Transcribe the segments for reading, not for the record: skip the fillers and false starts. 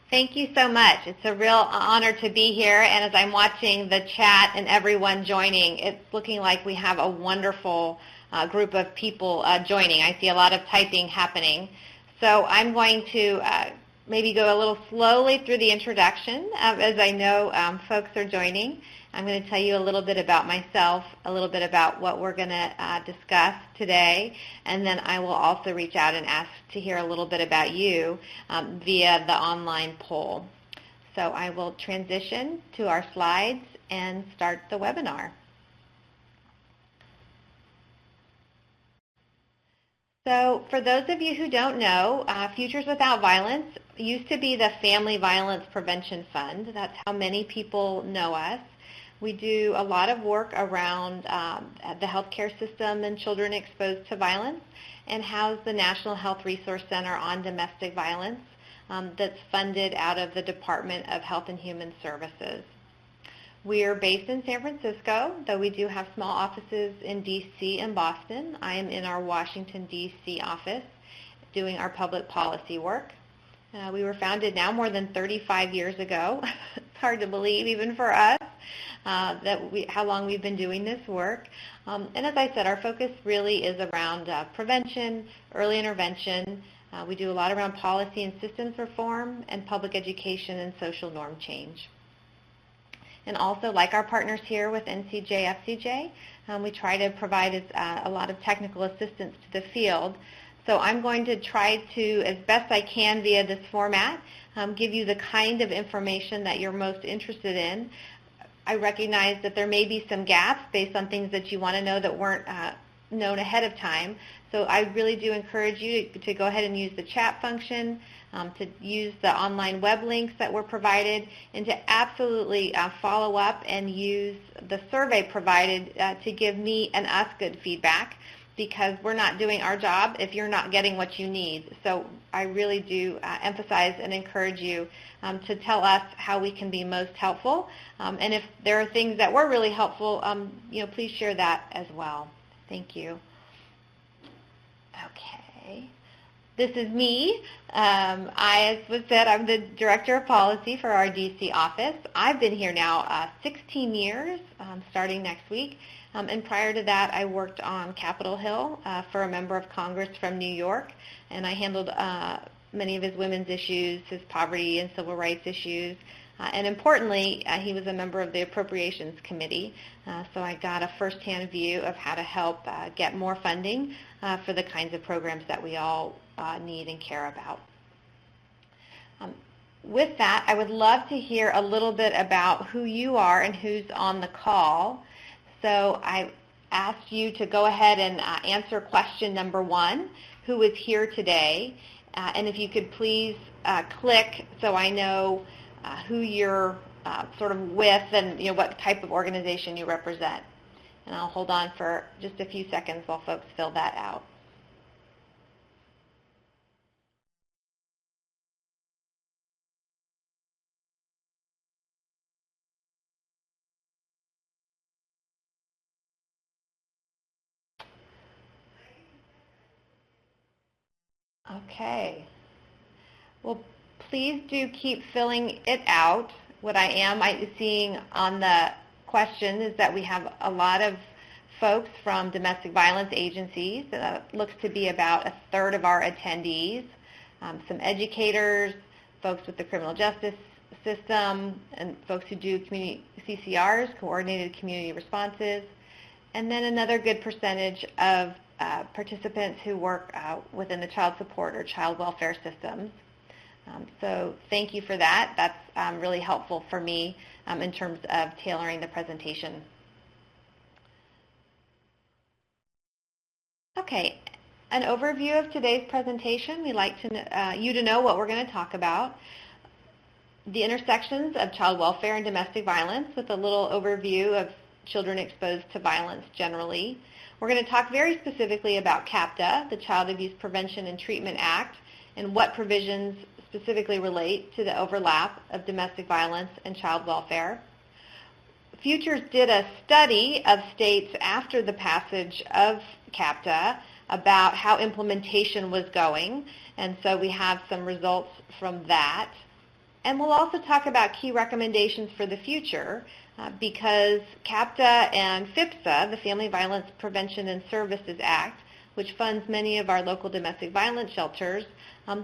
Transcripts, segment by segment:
Thank you so much. It's a real honor to be here, and as I'm watching the chat and everyone joining, it's looking like we have a wonderful group of people joining. I see a lot of typing happening. So I'm going to maybe go a little slowly through the introduction as I know folks are joining. I'm going to tell you a little bit about myself, a little bit about what we're going to discuss today, and then I will also reach out and ask to hear a little bit about you via the online poll. So I will transition to our slides and start the webinar. So for those of you who don't know, Futures Without Violence used to be the Family Violence Prevention Fund. That's how many people know us. We do a lot of work around the healthcare system and children exposed to violence, and house the National Health Resource Center on Domestic Violence that's funded out of the Department of Health and Human Services. We are based in San Francisco, though we do have small offices in D.C. and Boston. I am in our Washington, D.C. office doing our public policy work. We were founded now more than 35 years ago. It's hard to believe, even for us, how long we've been doing this work. And as I said, our focus really is around prevention, early intervention. We do a lot around policy and systems reform, and public education and social norm change. And also, like our partners here with NCJ, FCJ, we try to provide a lot of technical assistance to the field. So I'm going to try to, as best I can via this format, give you the kind of information that you're most interested in. I recognize that there may be some gaps based on things that you want to know that weren't known ahead of time. So I really do encourage you to go ahead and use the chat function, to use the online web links that were provided, and to absolutely follow up and use the survey provided to give me and us good feedback, because we're not doing our job if you're not getting what you need. So I really do emphasize and encourage you to tell us how we can be most helpful. And if there are things that were really helpful, please share that as well. Thank you. Okay. This is me. As was said, I'm the Director of Policy for our DC office. I've been here now 16 years, starting next week. And prior to that, I worked on Capitol Hill for a member of Congress from New York, and I handled many of his women's issues, his poverty and civil rights issues. And importantly, he was a member of the Appropriations Committee, so I got a firsthand view of how to help get more funding for the kinds of programs that we all need and care about. With that, I would love to hear a little bit about who you are and who's on the call. So I asked you to go ahead and answer question number 1, who is here today, and if you could please click so I know who you're sort of with and what type of organization you represent. And I'll hold on for just a few seconds while folks fill that out. Okay. Well, please do keep filling it out. What I am seeing on the question is that we have a lot of folks from domestic violence agencies. Looks to be about a third of our attendees. Some educators, folks with the criminal justice system, and folks who do community CCRs, coordinated community responses, and then another good percentage of participants who work within the child support or child welfare systems. So thank you for that. That's really helpful for me in terms of tailoring the presentation. Okay, an overview of today's presentation. We'd like you to know what we're going to talk about. The intersections of child welfare and domestic violence, with a little overview of children exposed to violence generally. We're going to talk very specifically about CAPTA, the Child Abuse Prevention and Treatment Act, and what provisions specifically relate to the overlap of domestic violence and child welfare. Futures did a study of states after the passage of CAPTA about how implementation was going, and so we have some results from that. And we'll also talk about key recommendations for the future because CAPTA and FIPSA, the Family Violence Prevention and Services Act, which funds many of our local domestic violence shelters,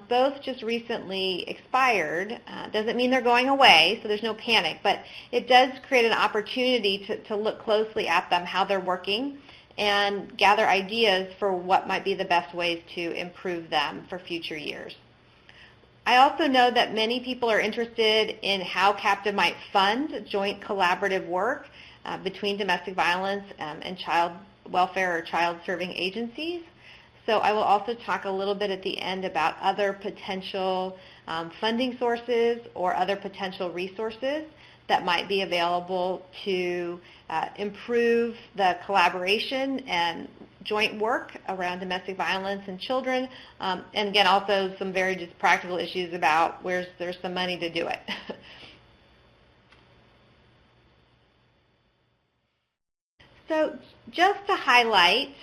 both just recently expired. Doesn't mean they're going away, so there's no panic, but it does create an opportunity to look closely at them, how they're working, and gather ideas for what might be the best ways to improve them for future years. I also know that many people are interested in how CAPTA might fund joint collaborative work between domestic violence and child welfare or child serving agencies. So I will also talk a little bit at the end about other potential funding sources or other potential resources that might be available to improve the collaboration and joint work around domestic violence and children, and again also some very just practical issues about where there's some money to do it. So just to highlight,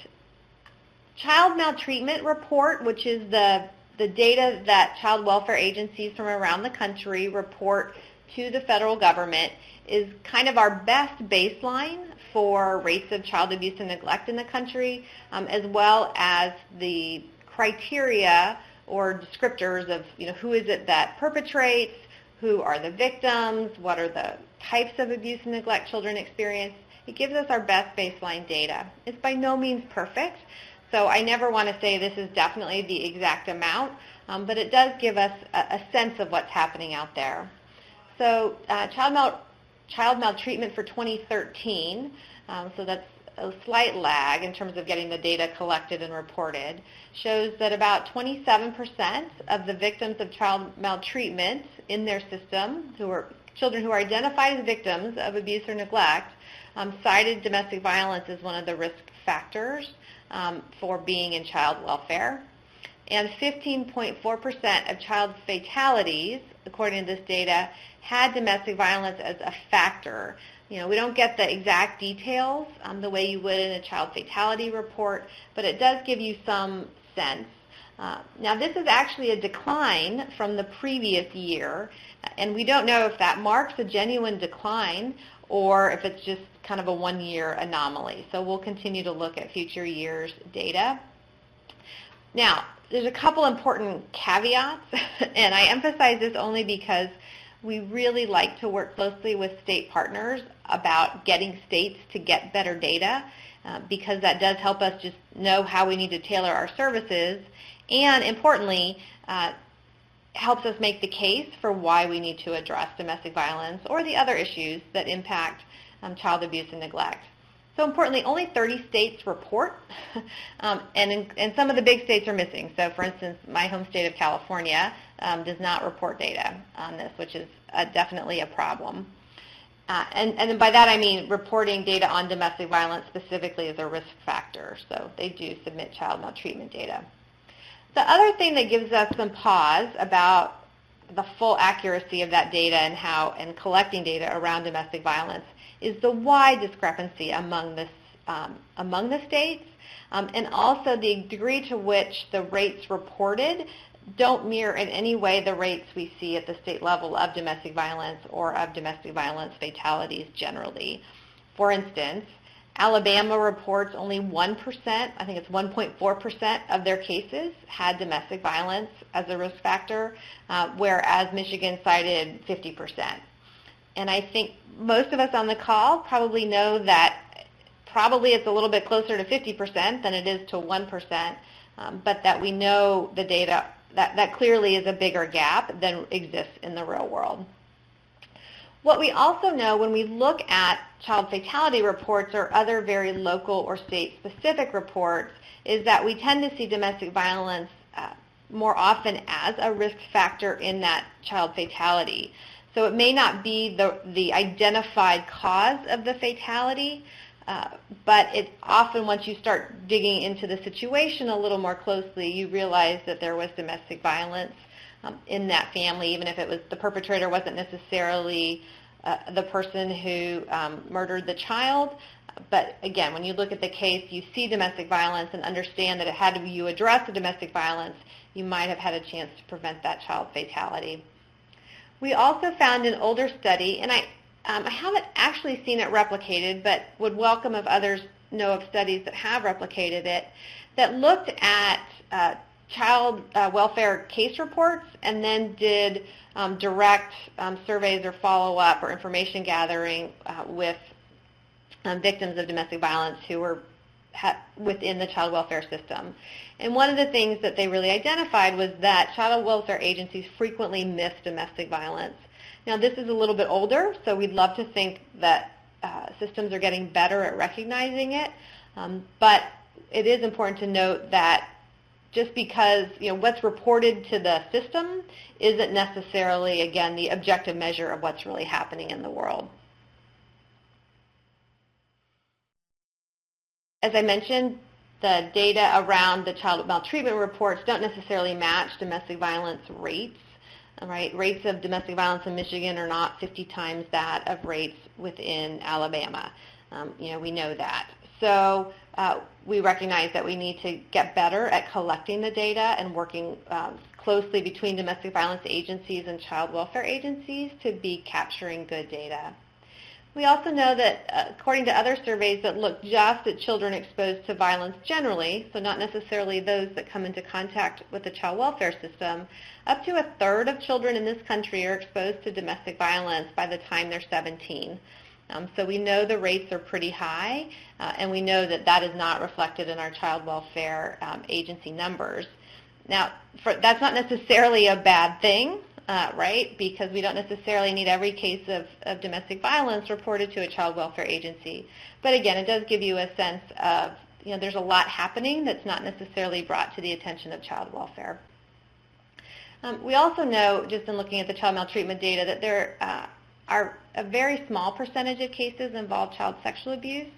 child maltreatment report, which is the data that child welfare agencies from around the country report to the federal government, is kind of our best baseline for rates of child abuse and neglect in the country, as well as the criteria or descriptors of who is it that perpetrates, who are the victims, what are the types of abuse and neglect children experience. It gives us our best baseline data. It's by no means perfect, so I never want to say this is definitely the exact amount, but it does give us a sense of what's happening out there. So child maltreatment for 2013, so that's a slight lag in terms of getting the data collected and reported, shows that about 27% of the victims of child maltreatment in their system, children who are identified as victims of abuse or neglect, cited domestic violence as one of the risk factors for being in child welfare. And 15.4% of child fatalities, according to this data, had domestic violence as a factor. We don't get the exact details the way you would in a child fatality report, but it does give you some sense. Now, this is actually a decline from the previous year, and we don't know if that marks a genuine decline or if it's just kind of a one-year anomaly. So we'll continue to look at future years' data. Now, there's a couple important caveats, and I emphasize this only because we really like to work closely with state partners about getting states to get better data because that does help us just know how we need to tailor our services, and importantly, helps us make the case for why we need to address domestic violence or the other issues that impact child abuse and neglect. So importantly, only 30 states report, and some of the big states are missing. So for instance, my home state of California does not report data on this, which is definitely a problem. And by that I mean reporting data on domestic violence specifically as a risk factor. So they do submit child maltreatment data. The other thing that gives us some pause about the full accuracy of that data and collecting data around domestic violence is the wide discrepancy among the states, and also the degree to which the rates reported don't mirror in any way the rates we see at the state level of domestic violence or of domestic violence fatalities generally. For instance, Alabama reports only 1%, I think it's 1.4% of their cases had domestic violence as a risk factor, whereas Michigan cited 50%. And I think most of us on the call probably know that probably it's a little bit closer to 50% than it is to 1%, but that we know the data, that clearly is a bigger gap than exists in the real world. What we also know when we look at child fatality reports or other very local or state-specific reports is that we tend to see domestic violence more often as a risk factor in that child fatality. So it may not be the identified cause of the fatality, but it's often once you start digging into the situation a little more closely, you realize that there was domestic violence in that family, even if it was the perpetrator wasn't necessarily the person who murdered the child. But again, when you look at the case, you see domestic violence and understand that had you addressed the domestic violence, you might have had a chance to prevent that child fatality. We also found an older study, and I haven't actually seen it replicated, but would welcome if others know of studies that have replicated it, that looked at child welfare case reports and then did direct surveys or follow-up or information gathering with victims of domestic violence who were within the child welfare system. And one of the things that they really identified was that child welfare agencies frequently miss domestic violence. Now, this is a little bit older, so we'd love to think that systems are getting better at recognizing it, but it is important to note that just because what's reported to the system isn't necessarily, again, the objective measure of what's really happening in the world. As I mentioned, the data around the child maltreatment reports don't necessarily match domestic violence rates. Right? Rates of domestic violence in Michigan are not 50 times that of rates within Alabama. We know that. So we recognize that we need to get better at collecting the data and working closely between domestic violence agencies and child welfare agencies to be capturing good data. We also know that, according to other surveys that look just at children exposed to violence generally, so not necessarily those that come into contact with the child welfare system, up to a third of children in this country are exposed to domestic violence by the time they're 17. So we know the rates are pretty high, and we know that that is not reflected in our child welfare agency numbers. Now, that's not necessarily a bad thing. Right? Because we don't necessarily need every case of domestic violence reported to a child welfare agency. But again, it does give you a sense of, there's a lot happening that's not necessarily brought to the attention of child welfare. We also know, just in looking at the child maltreatment data, that there are a very small percentage of cases involve child sexual abuse.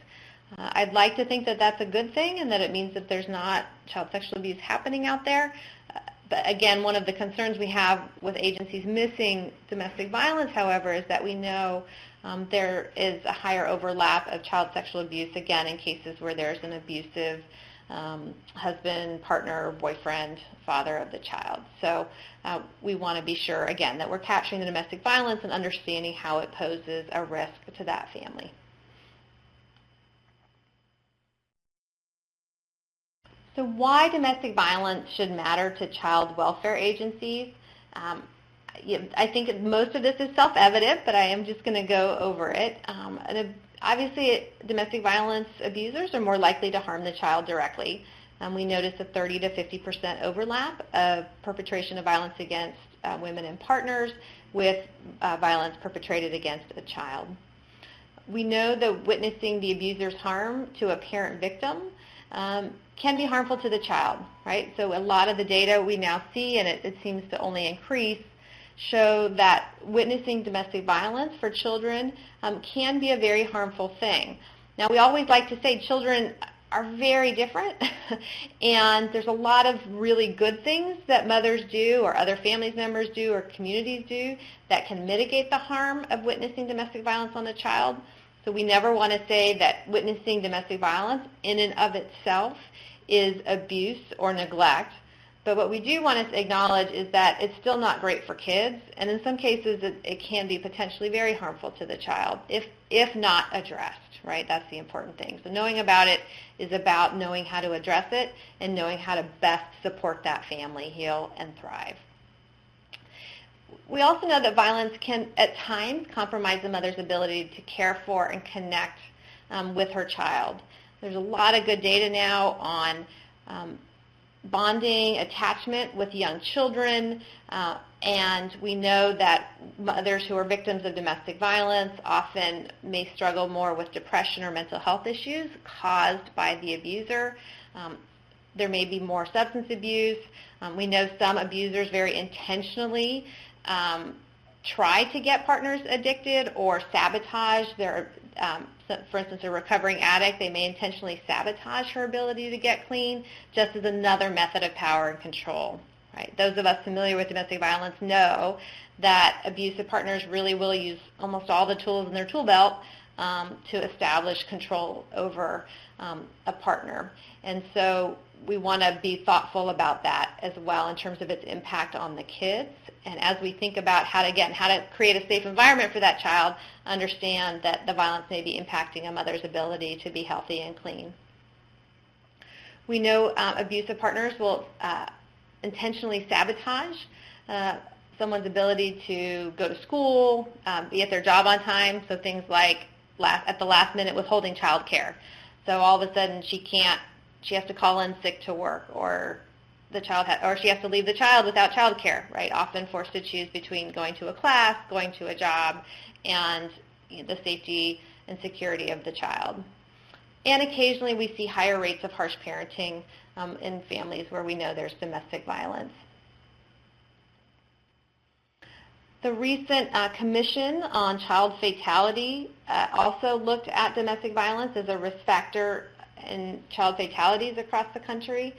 I'd like to think that that's a good thing and that it means that there's not child sexual abuse happening out there. But again, one of the concerns we have with agencies missing domestic violence, however, is that we know there is a higher overlap of child sexual abuse, again, in cases where there's an abusive husband, partner, boyfriend, father of the child. So we want to be sure, again, that we're capturing the domestic violence and understanding how it poses a risk to that family. So why domestic violence should matter to child welfare agencies? I think most of this is self-evident, but I am just going to go over it. Obviously, domestic violence abusers are more likely to harm the child directly. We notice a 30 to 50% overlap of perpetration of violence against women and partners with violence perpetrated against a child. We know that witnessing the abuser's harm to a parent victim can be harmful to the child, right? So a lot of the data we now see, and it seems to only increase, show that witnessing domestic violence for children can be a very harmful thing. Now, we always like to say children are very different, and there's a lot of really good things that mothers do or other family members do or communities do that can mitigate the harm of witnessing domestic violence on the child. So we never want to say that witnessing domestic violence in and of itself is abuse or neglect. But what we do want to acknowledge is that it's still not great for kids, and in some cases it can be potentially very harmful to the child if not addressed, right? That's the important thing. So knowing about it is about knowing how to address it and knowing how to best support that family heal and thrive. We also know that violence can, at times, compromise the mother's ability to care for and connect with her child. There's a lot of good data now on bonding, attachment with young children, and we know that mothers who are victims of domestic violence often may struggle more with depression or mental health issues caused by the abuser. There may be more substance abuse. We know some abusers very intentionally try to get partners addicted or sabotage their, for instance, a recovering addict, they may intentionally sabotage her ability to get clean just as another method of power and control. Right? Those of us familiar with domestic violence know that abusive partners really will use almost all the tools in their tool belt to establish control over a partner. And so we want to be thoughtful about that as well in terms of its impact on the kids. And as we think about how to create a safe environment for that child, understand that the violence may be impacting a mother's ability to be healthy and clean. We know abusive partners will intentionally sabotage someone's ability to go to school, be at their job on time, so things like at the last minute withholding child care. So all of a sudden she has to call in sick to work, or she has to leave the child without child care, right? Often forced to choose between going to a class, going to a job, and the safety and security of the child. And occasionally we see higher rates of harsh parenting in families where we know there's domestic violence. The recent Commission on Child Fatality also looked at domestic violence as a risk factor in child fatalities across the country,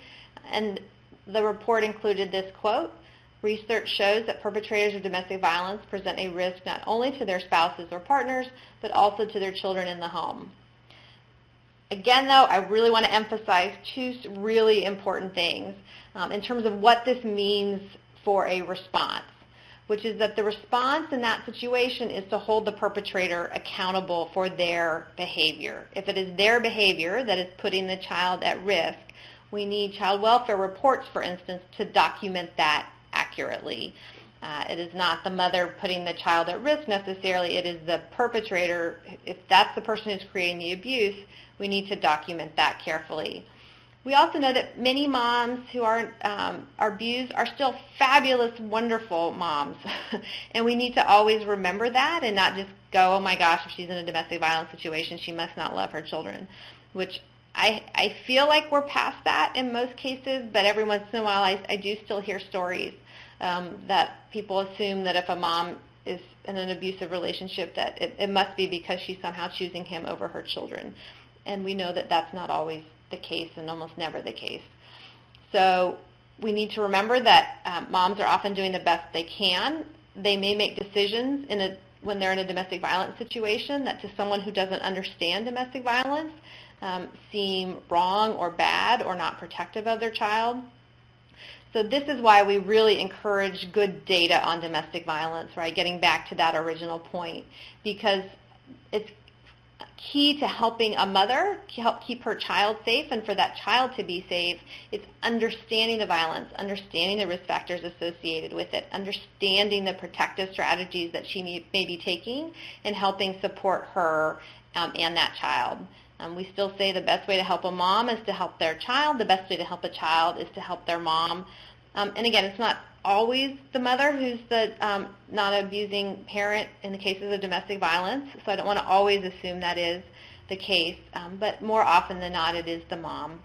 and the report included this quote: "Research shows that perpetrators of domestic violence present a risk not only to their spouses or partners, but also to their children in the home." Again, though, I really want to emphasize two really important things in terms of what this means for a response, which is that the response in that situation is to hold the perpetrator accountable for their behavior. If it is their behavior that is putting the child at risk, we need child welfare reports, for instance, to document that accurately. It is not the mother putting the child at risk necessarily, it is the perpetrator. If that's the person who's creating the abuse, we need to document that carefully. We also know that many moms who are abused are still fabulous, wonderful moms. And we need to always remember that and not just go, oh my gosh, if she's in a domestic violence situation, she must not love her children, which I feel like we're past that in most cases, but every once in a while I do still hear stories that people assume that if a mom is in an abusive relationship that it must be because she's somehow choosing him over her children. And we know that that's not always the case and almost never the case. So we need to remember that moms are often doing the best they can. They may make decisions when they're in a domestic violence situation that to someone who doesn't understand domestic violence seem wrong or bad or not protective of their child. So this is why we really encourage good data on domestic violence, right? Getting back to that original point, because it's key to helping a mother help keep her child safe, and for that child to be safe, it's understanding the violence, understanding the risk factors associated with it, understanding the protective strategies that she may be taking, and helping support her and that child. We still say the best way to help a mom is to help their child. The best way to help a child is to help their mom. And again, it's not always the mother who's the not abusing parent in the cases of domestic violence, so I don't want to always assume that is the case, but more often than not it is the mom.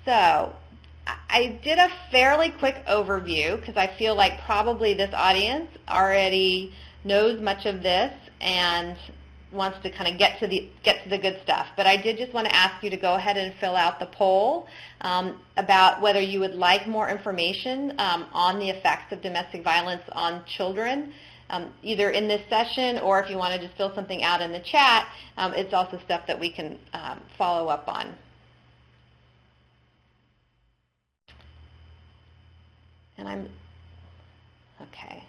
So I did a fairly quick overview because I feel like probably this audience already knows much of this and wants to kind of get to the good stuff. But I did just want to ask you to go ahead and fill out the poll about whether you would like more information on the effects of domestic violence on children, either in this session or if you want to just fill something out in the chat. It's also stuff that we can follow up on. And okay.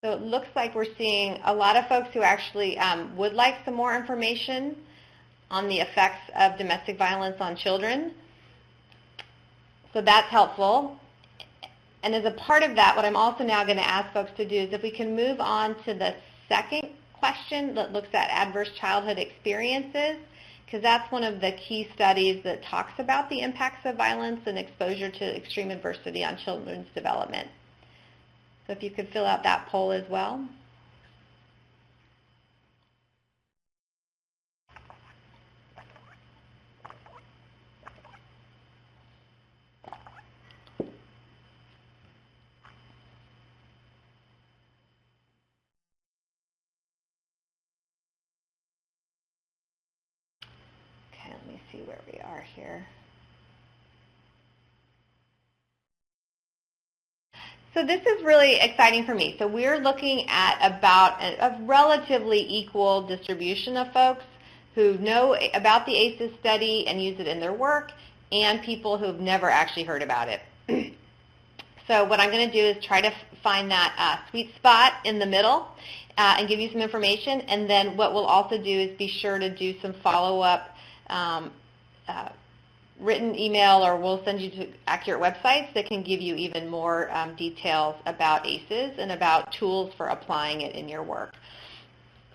So it looks like we're seeing a lot of folks who actually would like some more information on the effects of domestic violence on children. So that's helpful. And as a part of that, what I'm also now going to ask folks to do is if we can move on to the second question that looks at adverse childhood experiences, because that's one of the key studies that talks about the impacts of violence and exposure to extreme adversity on children's development. So if you could fill out that poll as well. Okay, let me see where we are here. So this is really exciting for me. So we're looking at about a relatively equal distribution of folks who know about the ACEs study and use it in their work, and people who've never actually heard about it. So what I'm going to do is try to find that sweet spot in the middle and give you some information, and then what we'll also do is be sure to do some follow-up written email, or we'll send you to accurate websites that can give you even more details about ACEs and about tools for applying it in your work.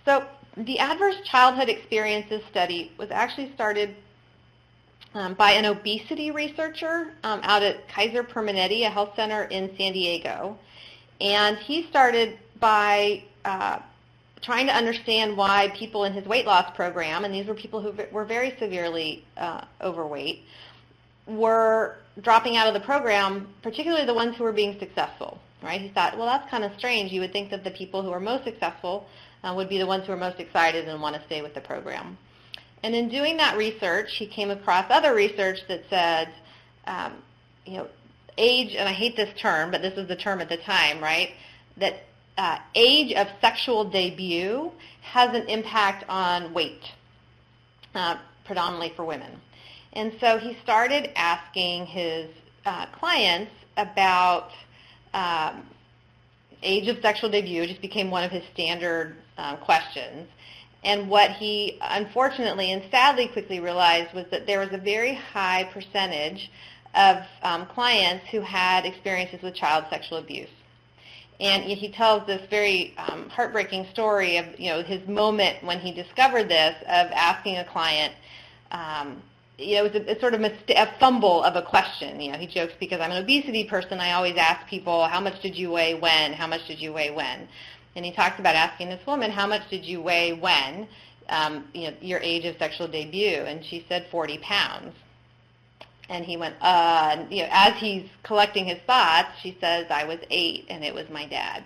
So the Adverse Childhood Experiences Study was actually started by an obesity researcher out at Kaiser Permanente, a health center in San Diego. And he started by trying to understand why people in his weight loss program, and these were people who were very severely overweight, were dropping out of the program, particularly the ones who were being successful, right? He thought, well, that's kind of strange. You would think that the people who are most successful would be the ones who are most excited and want to stay with the program. And in doing that research, he came across other research that said, age, and I hate this term, but this was the term at the time, right, that age of sexual debut has an impact on weight, predominantly for women. And so he started asking his clients about age of sexual debut. It just became one of his standard questions. And what he unfortunately and sadly quickly realized was that there was a very high percentage of clients who had experiences with child sexual abuse. And he tells this very heartbreaking story of his moment when he discovered this, of asking a client, it was a sort of a fumble of a question. He jokes, because I'm an obesity person, I always ask people, how much did you weigh when? How much did you weigh when? And he talks about asking this woman, how much did you weigh when, your age of sexual debut? And she said 40 pounds. And he went, as he's collecting his thoughts, she says, I was 8, and it was my dad.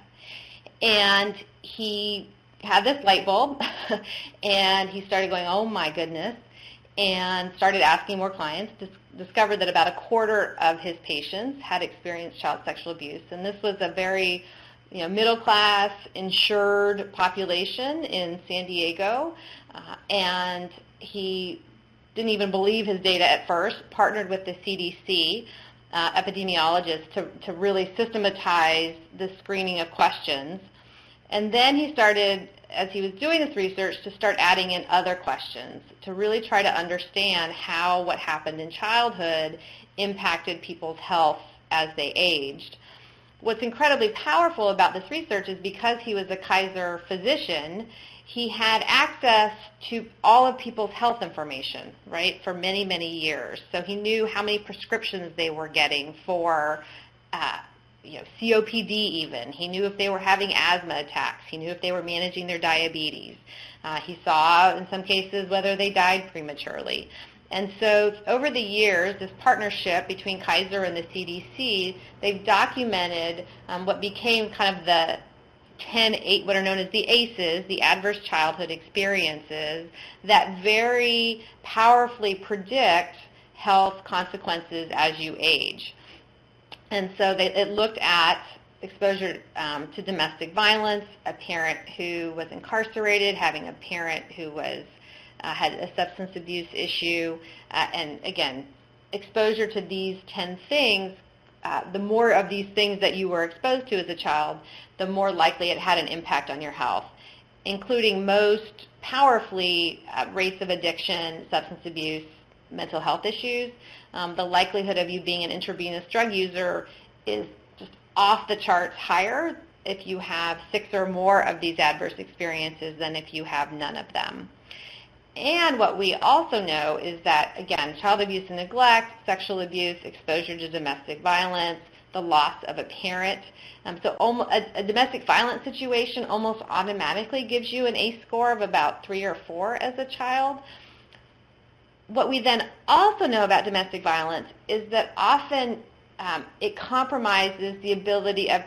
And he had this light bulb, and he started going, oh my goodness, and started asking more clients, discovered that about a quarter of his patients had experienced child sexual abuse. And this was a very middle-class, insured population in San Diego, and he didn't even believe his data at first, partnered with the CDC epidemiologist to really systematize the screening of questions. And then he started, as he was doing this research, to start adding in other questions to really try to understand how what happened in childhood impacted people's health as they aged. What's incredibly powerful about this research is because he was a Kaiser physician, he had access to all of people's health information, right, for many, many years. So he knew how many prescriptions they were getting for COPD even. He knew if they were having asthma attacks. He knew if they were managing their diabetes. He saw, in some cases, whether they died prematurely. And so over the years, this partnership between Kaiser and the CDC, they've documented what became kind of the 10, what are known as the ACEs, the Adverse Childhood Experiences, that very powerfully predict health consequences as you age. And so it looked at exposure to domestic violence, a parent who was incarcerated, having a parent who was had a substance abuse issue, and again, exposure to these 10 things, the more of these things that you were exposed to as a child, the more likely it had an impact on your health, including most powerfully rates of addiction, substance abuse, mental health issues. The likelihood of you being an intravenous drug user is just off the charts higher if you have 6 or more of these adverse experiences than if you have none of them. And what we also know is that, again, child abuse and neglect, sexual abuse, exposure to domestic violence, the loss of a parent. So a domestic violence situation almost automatically gives you an ACE score of about 3 or 4 as a child. What we then also know about domestic violence is that often it compromises the ability of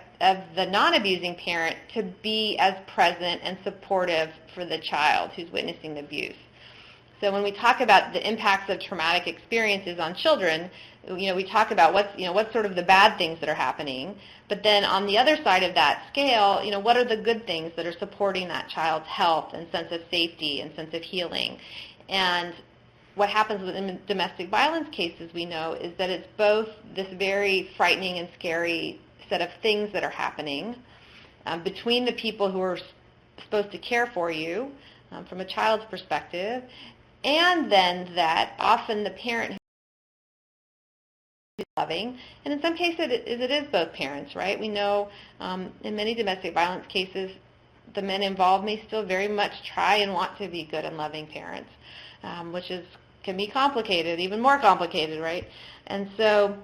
the non-abusing parent to be as present and supportive for the child who's witnessing the abuse. So when we talk about the impacts of traumatic experiences on children, we talk about what's sort of the bad things that are happening, but then on the other side of that scale, what are the good things that are supporting that child's health and sense of safety and sense of healing? And what happens in domestic violence cases, we know, is that it's both this very frightening and scary set of things that are happening between the people who are supposed to care for you from a child's perspective, and then that often the parent is loving, and in some cases it is both parents, right? We know in many domestic violence cases, the men involved may still very much try and want to be good and loving parents, which can be complicated, even more complicated, right? And so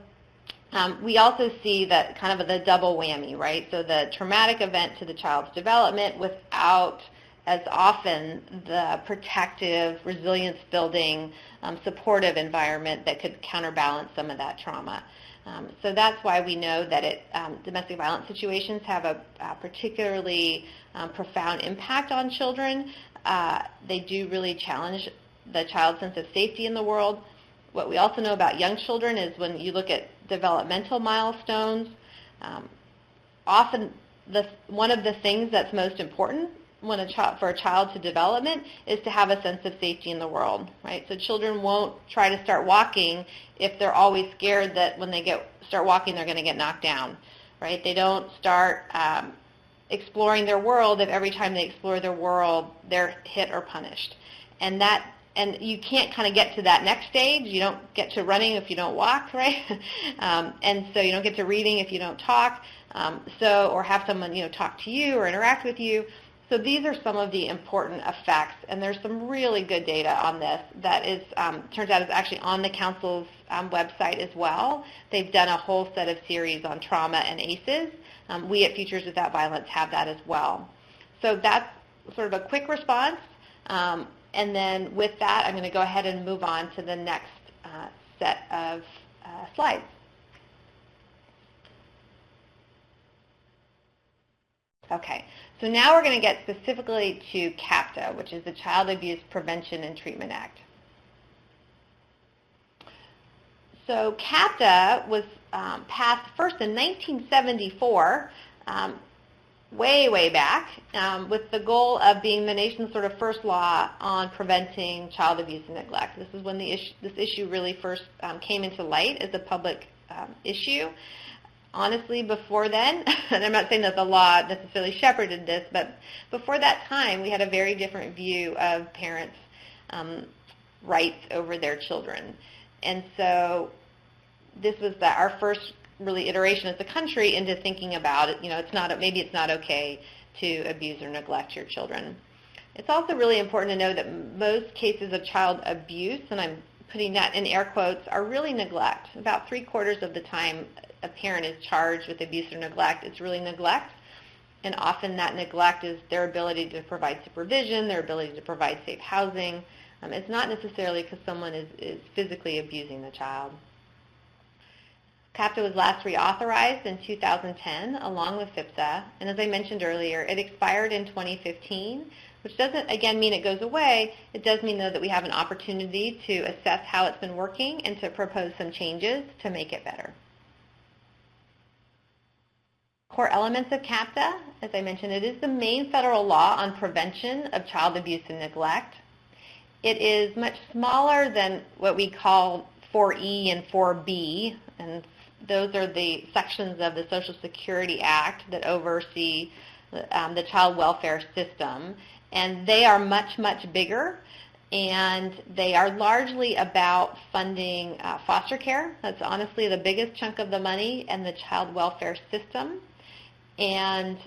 we also see that kind of the double whammy, right? So the traumatic event to the child's development without as often the protective, resilience-building, supportive environment that could counterbalance some of that trauma. So that's why we know that domestic violence situations have a particularly profound impact on children. They do really challenge the child's sense of safety in the world. What we also know about young children is when you look at developmental milestones, often one of the things that's most important for a child to development is to have a sense of safety in the world, right? So children won't try to start walking if they're always scared that when they start walking they're going to get knocked down, right? They don't start exploring their world if every time they explore their world they're hit or punished. And you can't kind of get to that next stage. You don't get to running if you don't walk, right? And so you don't get to reading if you don't talk, or have someone talk to you or interact with you. So these are some of the important effects, and there's some really good data on this that turns out is actually on the Council's website as well. They've done a whole set of series on trauma and ACEs. We at Futures Without Violence have that as well. So that's sort of a quick response. And then with that, I'm going to go ahead and move on to the next set of slides. Okay, so now we're going to get specifically to CAPTA, which is the Child Abuse Prevention and Treatment Act. So CAPTA was passed first in 1974, way back, with the goal of being the nation's sort of first law on preventing child abuse and neglect. This is when this issue really first came into light as a public issue. Honestly, before then, and I'm not saying that the law necessarily shepherded this, but before that time, we had a very different view of parents' rights over their children. And so this was our first really iteration as a country into thinking about it. Maybe it's not okay to abuse or neglect your children. It's also really important to know that most cases of child abuse, and I'm putting that in air quotes, are really neglect. About 3/4 of the time a parent is charged with abuse or neglect, it's really neglect. And often that neglect is their ability to provide supervision, their ability to provide safe housing. It's not necessarily because someone is physically abusing the child. CAPTA was last reauthorized in 2010 along with FIPSA, and as I mentioned earlier, it expired in 2015, which doesn't, again, mean it goes away. It does mean, though, that we have an opportunity to assess how it's been working and to propose some changes to make it better. Core elements of CAPTA, as I mentioned, it is the main federal law on prevention of child abuse and neglect. It is much smaller than what we call 4E and 4B, and those are the sections of the Social Security Act that oversee the child welfare system, and they are much bigger, and they are largely about funding foster care. That's honestly the biggest chunk of the money in the child welfare system, and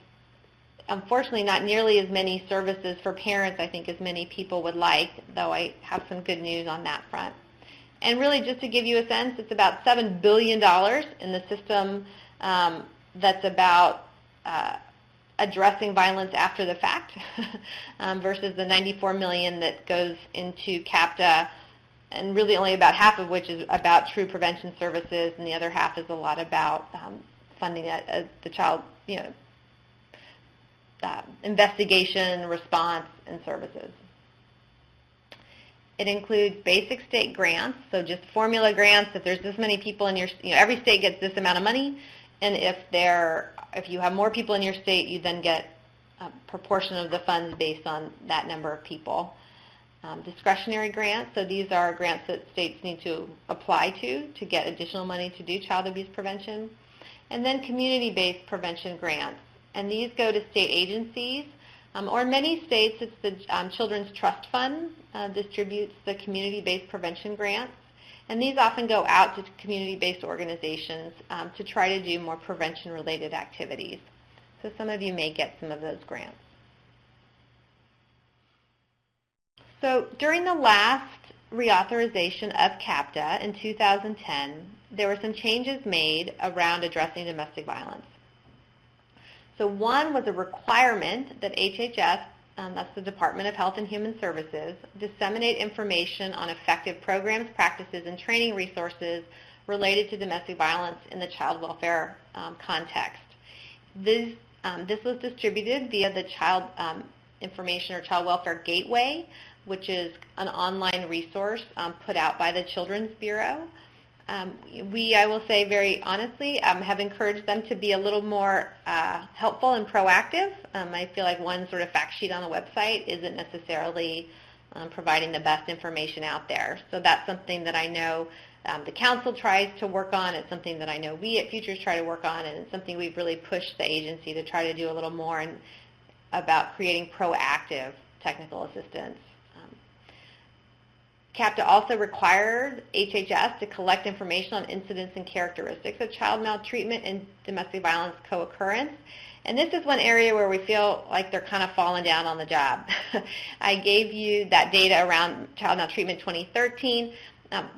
unfortunately not nearly as many services for parents, I think, as many people would like, though I have some good news on that front. And really, just to give you a sense, it's about $7 billion in the system that's about addressing violence after the fact versus the $94 million that goes into CAPTA, and really only about half of which is about true prevention services, and the other half is a lot about funding the child, investigation, response, and services. It includes basic state grants, so just formula grants. If there's this many people in your, every state gets this amount of money, and if you have more people in your state, you then get a proportion of the funds based on that number of people. Discretionary grants, so these are grants that states need to apply to get additional money to do child abuse prevention. And then community-based prevention grants, and these go to state agencies, or in many states it's the Children's Trust Fund distributes the community-based prevention grants, and these often go out to community-based organizations to try to do more prevention-related activities. So some of you may get some of those grants. So during the last reauthorization of CAPTA in 2010, there were some changes made around addressing domestic violence. So one was a requirement that HHS, that's the Department of Health and Human Services, disseminate information on effective programs, practices, and training resources related to domestic violence in the child welfare context. This was distributed via the Child Information or Child Welfare Gateway, which is an online resource put out by the Children's Bureau. I will say very honestly, have encouraged them to be a little more helpful and proactive. I feel like one sort of fact sheet on the website isn't necessarily providing the best information out there. So that's something that I know the council tries to work on. It's something that I know we at Futures try to work on, and it's something we've really pushed the agency to try to do a little more about creating proactive technical assistance. CAPTA also required HHS to collect information on incidents and characteristics of child maltreatment and domestic violence co-occurrence. And this is one area where we feel like they're kind of falling down on the job. I gave you that data around child maltreatment 2013.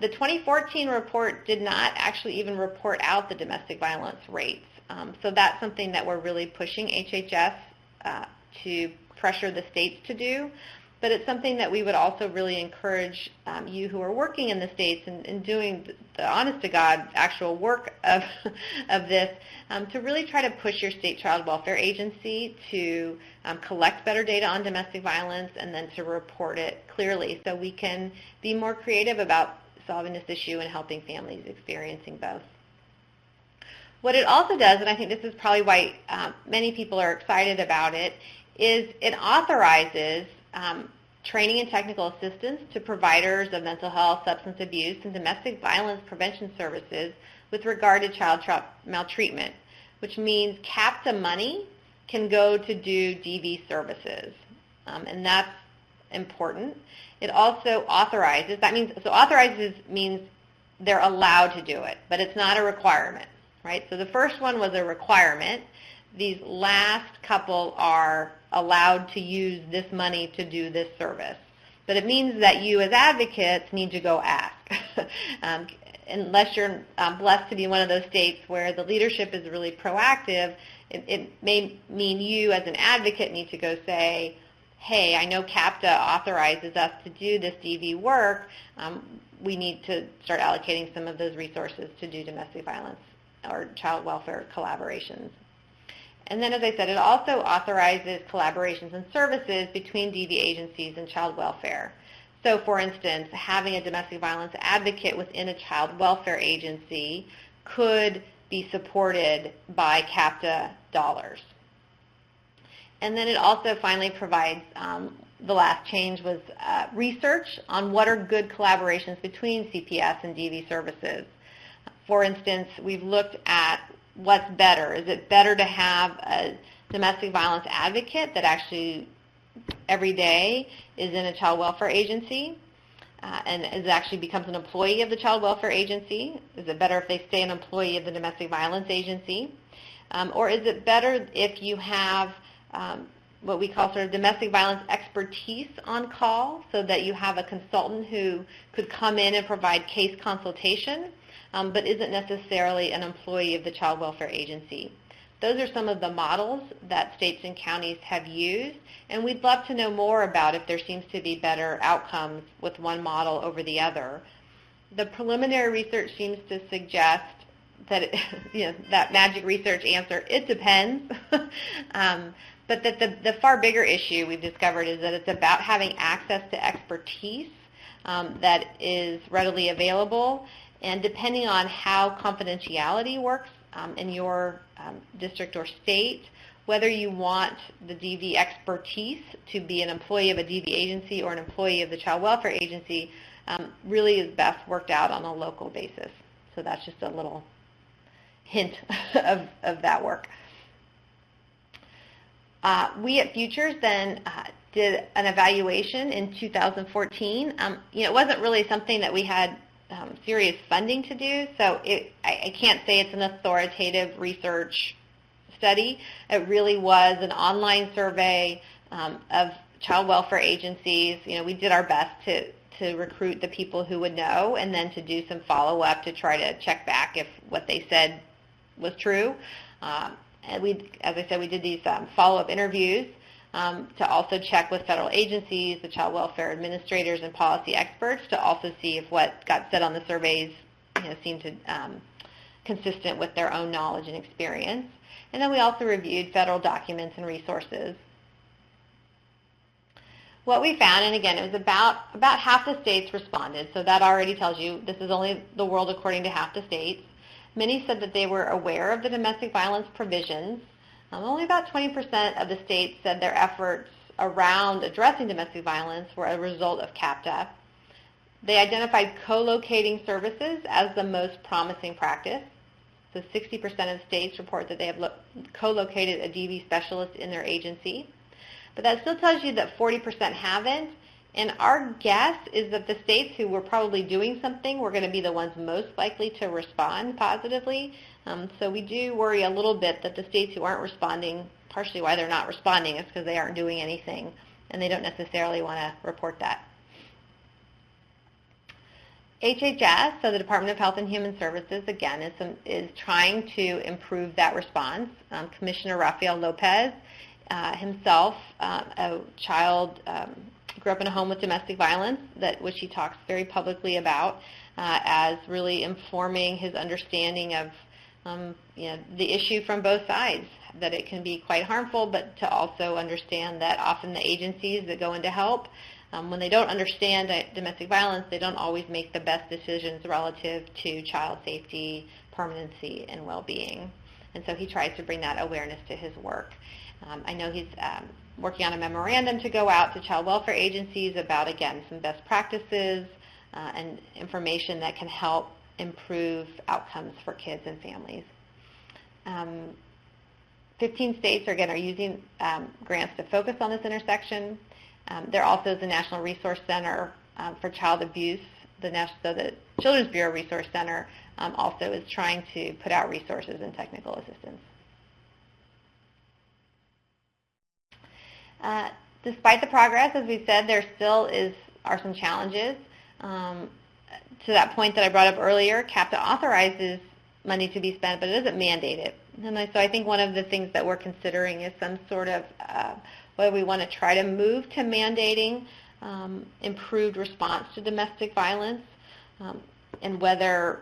The 2014 report did not actually even report out the domestic violence rates. So that's something that we're really pushing HHS to pressure the states to do. But it's something that we would also really encourage you who are working in the states and doing the honest-to-God actual work of this to really try to push your state child welfare agency to collect better data on domestic violence and then to report it clearly so we can be more creative about solving this issue and helping families experiencing both. What it also does, and I think this is probably why many people are excited about it, is it authorizes training and technical assistance to providers of mental health, substance abuse, and domestic violence prevention services with regard to child maltreatment, which means CAPTA money can go to do DV services, and that's important. It also authorizes, authorizes means they're allowed to do it, but it's not a requirement, right? So the first one was a requirement. These last couple are allowed to use this money to do this service. But it means that you as advocates need to go ask. Unless you're blessed to be one of those states where the leadership is really proactive, it may mean you as an advocate need to go say, hey, I know CAPTA authorizes us to do this DV work. We need to start allocating some of those resources to do domestic violence or child welfare collaborations. And then, as I said, it also authorizes collaborations and services between DV agencies and child welfare. So, for instance, having a domestic violence advocate within a child welfare agency could be supported by CAPTA dollars. And then it also finally provides, the last change was research on what are good collaborations between CPS and DV services. For instance, we've looked at what's better. Is it better to have a domestic violence advocate that actually every day is in a child welfare agency and actually becomes an employee of the child welfare agency? Is it better if they stay an employee of the domestic violence agency? Or is it better if you have what we call sort of domestic violence expertise on call so that you have a consultant who could come in and provide case consultation but isn't necessarily an employee of the child welfare agency? Those are some of the models that states and counties have used, and we'd love to know more about if there seems to be better outcomes with one model over the other. The preliminary research seems to suggest that, that magic research answer, it depends, but that the far bigger issue we've discovered is that it's about having access to expertise that is readily available. And depending on how confidentiality works in your district or state, whether you want the DV expertise to be an employee of a DV agency or an employee of the child welfare agency really is best worked out on a local basis. So that's just a little hint of that work. We at Futures then did an evaluation in 2014. It wasn't really something that we had serious funding to do, so I can't say it's an authoritative research study. It really was an online survey of child welfare agencies. We did our best to recruit the people who would know, and then to do some follow-up to try to check back if what they said was true. And as I said, we did these follow-up interviews to also check with federal agencies, the child welfare administrators, and policy experts to also see if what got said on the surveys seemed to consistent with their own knowledge and experience. And then we also reviewed federal documents and resources. What we found, and again, it was about half the states responded, so that already tells you this is only the world according to half the states. Many said that they were aware of the domestic violence provisions. Only about 20% of the states said their efforts around addressing domestic violence were a result of CAPTA. They identified co-locating services as the most promising practice. So 60% of states report that they have co-located a DV specialist in their agency. But that still tells you that 40% haven't. And our guess is that the states who were probably doing something were going to be the ones most likely to respond positively. So we do worry a little bit that the states who aren't responding, partially why they're not responding is because they aren't doing anything, and they don't necessarily want to report that. HHS, so the Department of Health and Human Services, again, is trying to improve that response. Commissioner Rafael Lopez himself, a child, grew up in a home with domestic violence, which he talks very publicly about as really informing his understanding of the issue from both sides, that it can be quite harmful, but to also understand that often the agencies that go in to help, when they don't understand domestic violence, they don't always make the best decisions relative to child safety, permanency, and well-being. And so he tries to bring that awareness to his work. I know he's working on a memorandum to go out to child welfare agencies about, again, some best practices and information that can help improve outcomes for kids and families. 15 states are using grants to focus on this intersection. There also is the National Resource Center for Child Abuse. The Children's Bureau Resource Center also is trying to put out resources and technical assistance. Despite the progress, as we said, there still are some challenges. To that point that I brought up earlier, CAPTA authorizes money to be spent, but it doesn't mandate it. And so I think one of the things that we're considering is some sort of whether we want to try to move to mandating improved response to domestic violence, and whether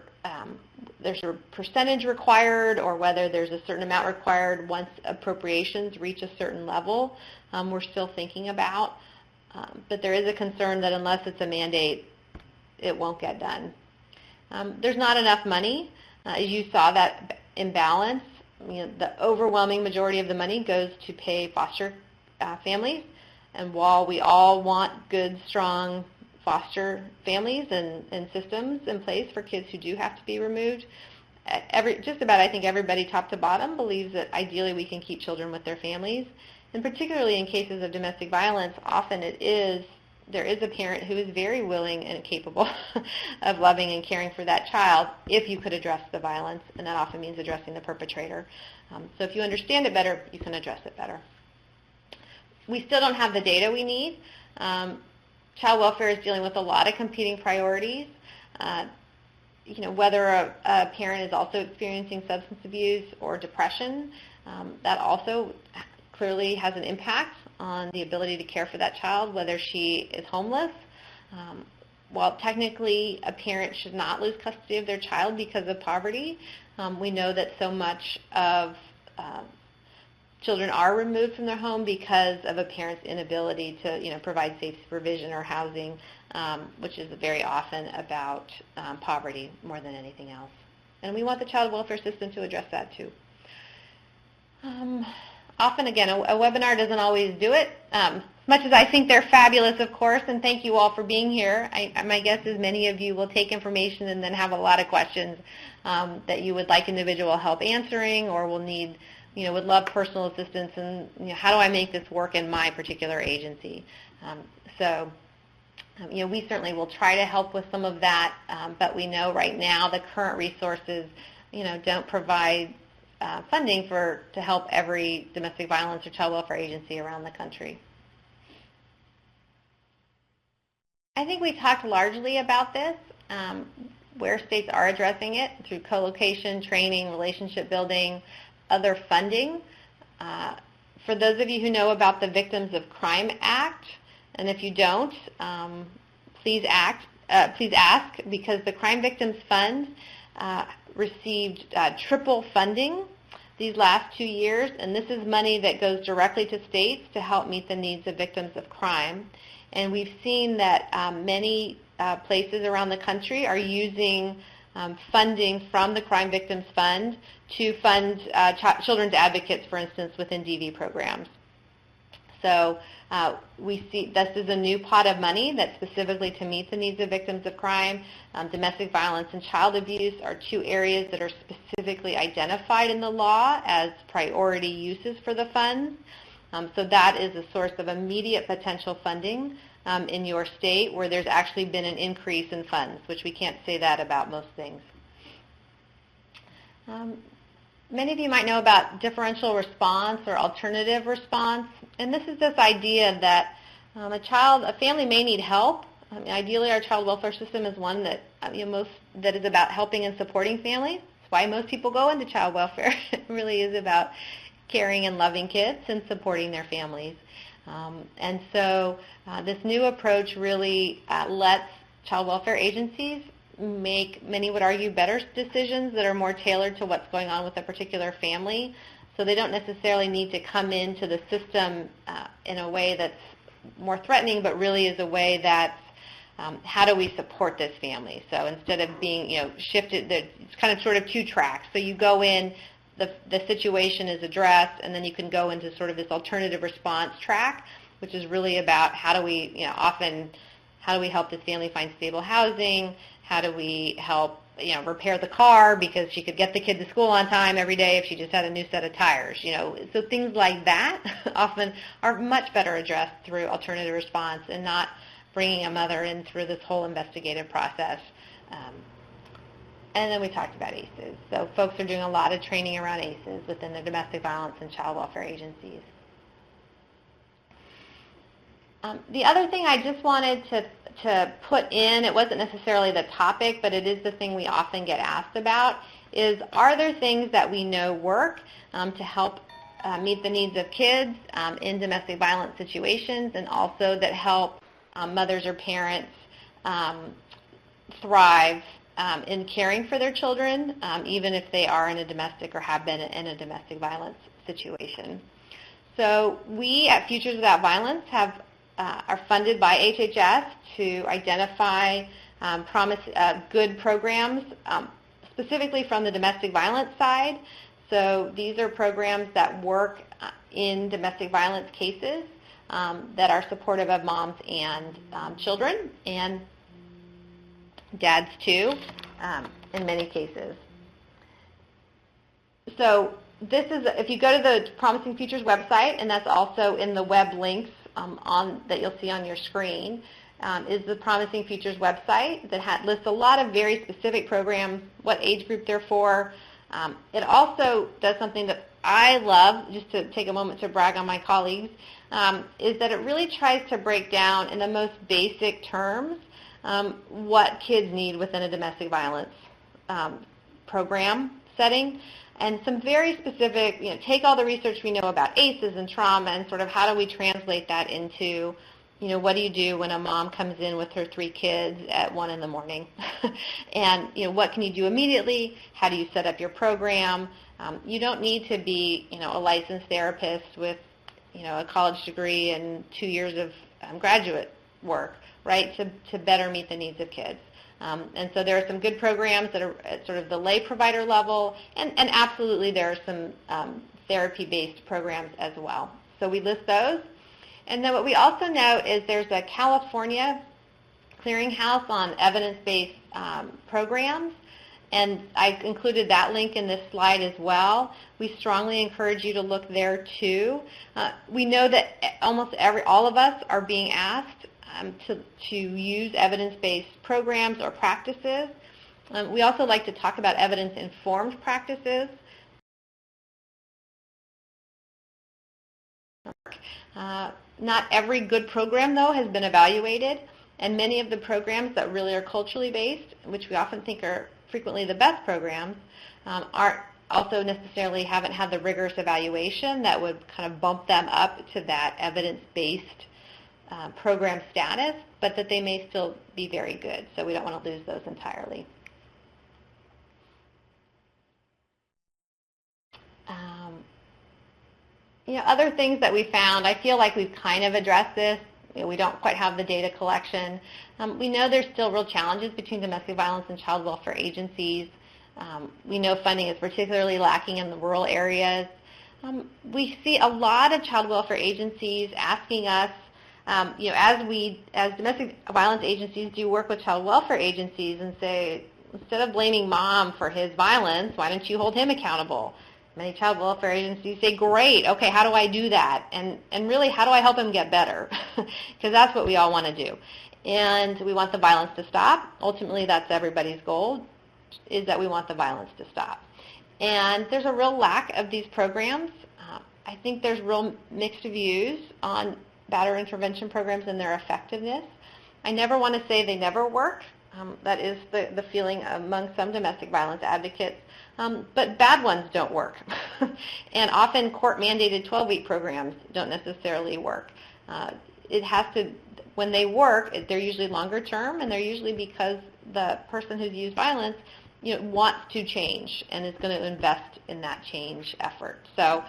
there's a percentage required or whether there's a certain amount required once appropriations reach a certain level. We're still thinking about, but there is a concern that unless it's a mandate, it won't get done. There's not enough money. As you saw that imbalance, the overwhelming majority of the money goes to pay foster families, and while we all want good, strong foster families and systems in place for kids who do have to be removed, just about I think everybody top to bottom believes that ideally we can keep children with their families, and particularly in cases of domestic violence, often there is a parent who is very willing and capable of loving and caring for that child if you could address the violence, and that often means addressing the perpetrator. So if you understand it better, you can address it better. We still don't have the data we need. Child welfare is dealing with a lot of competing priorities. Whether a parent is also experiencing substance abuse or depression, that also clearly has an impact on the ability to care for that child, whether she is homeless. While technically a parent should not lose custody of their child because of poverty, we know that so much of children are removed from their home because of a parent's inability to, provide safe supervision or housing, which is very often about poverty more than anything else. And we want the child welfare system to address that too. Often, again, a webinar doesn't always do it. As much as I think they're fabulous, of course, and thank you all for being here, my guess is many of you will take information and then have a lot of questions that you would like individual help answering, or will need, would love personal assistance, and how do I make this work in my particular agency? We certainly will try to help with some of that, but we know right now the current resources, don't provide funding to help every domestic violence or child welfare agency around the country. I think we talked largely about this, where states are addressing it through co-location, training, relationship building, other funding. For those of you who know about the Victims of Crime Act, and if you don't, please ask, because the Crime Victims Fund received triple funding these last 2 years, and this is money that goes directly to states to help meet the needs of victims of crime. And we've seen that many places around the country are using funding from the Crime Victims Fund to fund children's advocates, for instance, within DV programs. So we see this is a new pot of money that's specifically to meet the needs of victims of crime. Domestic violence and child abuse are two areas that are specifically identified in the law as priority uses for the funds. So that is a source of immediate potential funding in your state, where there's actually been an increase in funds, which we can't say that about most things. Many of you might know about differential response or alternative response, and this is this idea that a family may need help. Ideally, our child welfare system is one that that is about helping and supporting families. That's why most people go into child welfare. It really is about caring and loving kids and supporting their families. And so this new approach really lets child welfare agencies make, many would argue, better decisions that are more tailored to what's going on with a particular family. So they don't necessarily need to come into the system in a way that's more threatening, but really is a way that's how do we support this family? So instead of being shifted, it's kind of sort of two tracks. So you go in, the situation is addressed, and then you can go into sort of this alternative response track, which is really about how do we how do we help this family find stable housing? How do we help repair the car because she could get the kid to school on time every day if she just had a new set of tires? So things like that often are much better addressed through alternative response and not bringing a mother in through this whole investigative process. And then we talked about ACEs. So folks are doing a lot of training around ACEs within the domestic violence and child welfare agencies. The other thing I just wanted to put in, it wasn't necessarily the topic, but it is the thing we often get asked about, is are there things that we know work to help meet the needs of kids in domestic violence situations, and also that help mothers or parents thrive in caring for their children, even if they are in a domestic or have been in a domestic violence situation. So we at Futures Without Violence are funded by HHS to identify good programs, specifically from the domestic violence side. So these are programs that work in domestic violence cases that are supportive of moms and children, and dads too, in many cases. So this is, if you go to the Promising Futures website, and that's also in the web links that you'll see on your screen, is the Promising Futures website that lists a lot of very specific programs, what age group they're for. It also does something that I love, just to take a moment to brag on my colleagues, is that it really tries to break down in the most basic terms what kids need within a domestic violence program setting, and some very specific, take all the research we know about ACEs and trauma and sort of how do we translate that into, what do you do when a mom comes in with her 3 kids at 1 in the morning? And, what can you do immediately? How do you set up your program? You don't need to be, a licensed therapist with, a college degree and 2 years of graduate work, right, to better meet the needs of kids. And so there are some good programs that are at sort of the lay provider level, and absolutely there are some therapy-based programs as well. So we list those. And then what we also know is there's a California clearinghouse on evidence-based programs, and I included that link in this slide as well. We strongly encourage you to look there too. We know that almost all of us are being asked to use evidence-based programs or practices. We also like to talk about evidence-informed practices. Not every good program, though, has been evaluated, and many of the programs that really are culturally based, which we often think are frequently the best programs, aren't also necessarily haven't had the rigorous evaluation that would kind of bump them up to that evidence-based program status, but that they may still be very good. So we don't want to lose those entirely. Other things that we found, I feel like we've kind of addressed this. We don't quite have the data collection. We know there's still real challenges between domestic violence and child welfare agencies. We know funding is particularly lacking in the rural areas. We see a lot of child welfare agencies asking us, as domestic violence agencies do work with child welfare agencies and say, instead of blaming mom for his violence, why don't you hold him accountable? Many child welfare agencies say, great, okay, how do I do that? And really, how do I help him get better? Because that's what we all want to do. And we want the violence to stop. Ultimately, that's everybody's goal, is that we want the violence to stop. And there's a real lack of these programs. I think there's real mixed views on batterer intervention programs and their effectiveness. I never want to say they never work. That is the feeling among some domestic violence advocates. But bad ones don't work. And often court-mandated 12-week programs don't necessarily work. It has to, when they work, they're usually longer term, and they're usually because the person who's used violence wants to change and is going to invest in that change effort. So